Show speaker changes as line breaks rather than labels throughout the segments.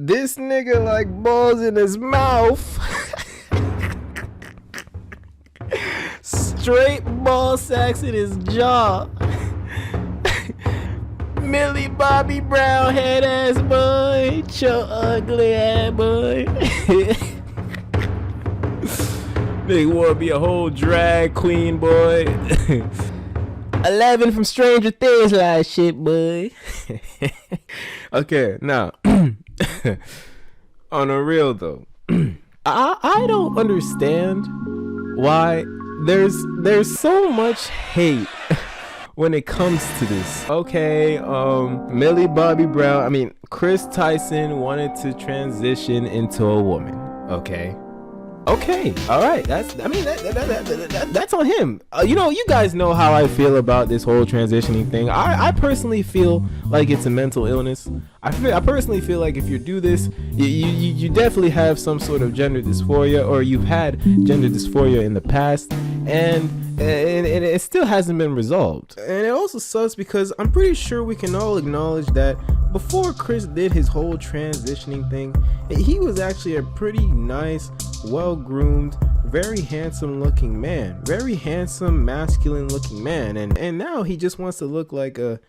This nigga like balls in his mouth. Straight ball sacks in his jaw. Millie Bobby Brown head ass boy. Your ugly ass boy. Nigga wanna be a whole drag queen boy. 11 from Stranger Things like shit boy. Okay, now on a real though, I don't understand why there's so much hate when it comes to this. Okay, Millie Bobby Brown, I mean Chris Tyson wanted to transition into a woman. Okay, all right. That's on him. You know, you guys know how I feel about this whole transitioning thing. I personally feel like it's a mental illness. I personally feel like if you do this, you definitely have some sort of gender dysphoria, or you've had gender dysphoria in the past, and it still hasn't been resolved. And it also sucks because I'm pretty sure we can all acknowledge that before Chris did his whole transitioning thing, he was actually a pretty nice, well-groomed, very handsome looking man, very handsome, masculine looking man, and now he just wants to look like a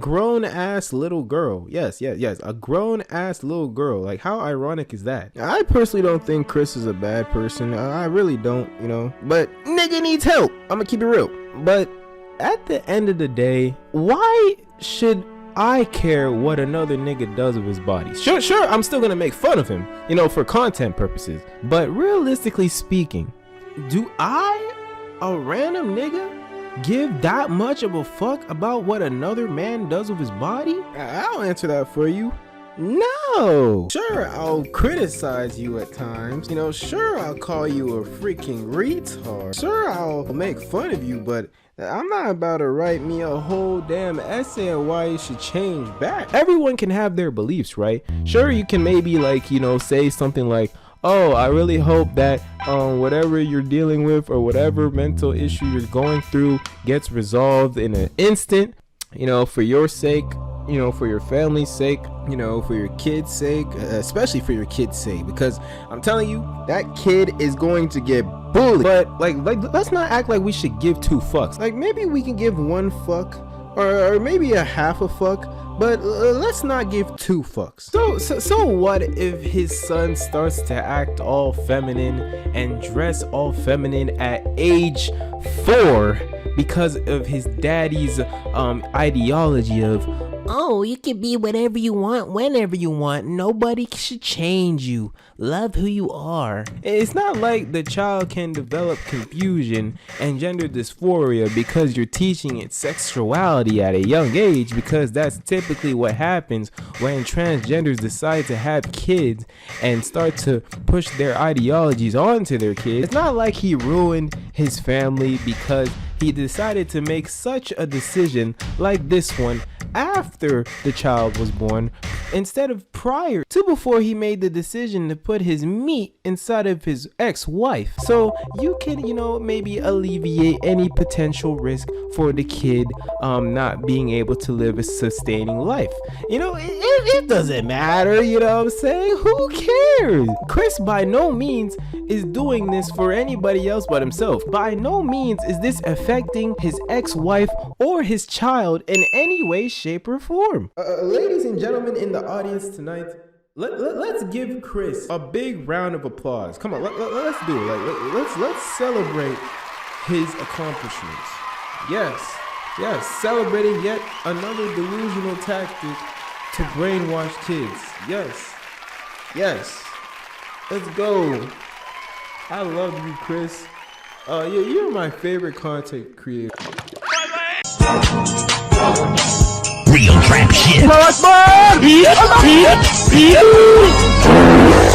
grown ass little girl. Yes, a grown ass little girl. Like, how ironic is that? I personally don't think Chris is a bad person. I really don't, you know, but nigga needs help. I'm gonna keep it real. But at the end of the day, why should I care what another nigga does with his body? Sure, I'm still gonna make fun of him, you know, for content purposes. But realistically speaking, do I, a random nigga, give that much of a fuck about what another man does with his body? I'll answer that for you. No. Sure, I'll criticize you at times. You know, sure, I'll call you a freaking retard. Sure, I'll make fun of you, but I'm not about to write me a whole damn essay on why you should change back. Everyone can have their beliefs, right? Sure, you can maybe, like, you know, say something like, oh, I really hope that whatever you're dealing with or whatever mental issue you're going through gets resolved in an instant, you know, for your sake, you know, for your family's sake, you know, for your kid's sake, especially for your kid's sake, because I'm telling you, that kid is going to get bullied. But like let's not act like we should give two fucks. Like, maybe we can give one fuck, or maybe a half a fuck, but let's not give two fucks. So what if his son starts to act all feminine and dress all feminine at age 4 because of his daddy's ideology of, oh, you can be whatever you want, whenever you want. Nobody should change you. Love who you are. It's not like the child can develop confusion and gender dysphoria because you're teaching it sexuality at a young age, because that's typically what happens when transgenders decide to have kids and start to push their ideologies onto their kids. It's not like he ruined his family because he decided to make such a decision like this one after the child was born instead of prior to, before he made the decision to put his meat inside of his ex-wife. So you can, you know, maybe alleviate any potential risk for the kid not being able to live a sustaining life. You know, it doesn't matter, you know what I'm saying? Who cares? Chris by no means is doing this for anybody else but himself. By no means is this affecting his ex-wife or his child in any way, shape, or form. Ladies and gentlemen in the audience tonight, let's give Chris a big round of applause. Come on, let's do it. Like, let's celebrate his accomplishments. Yes, celebrating yet another delusional tactic to brainwash kids. Yes. Let's go. I love you, Chris. You're my favorite content creator.
Real trap shit.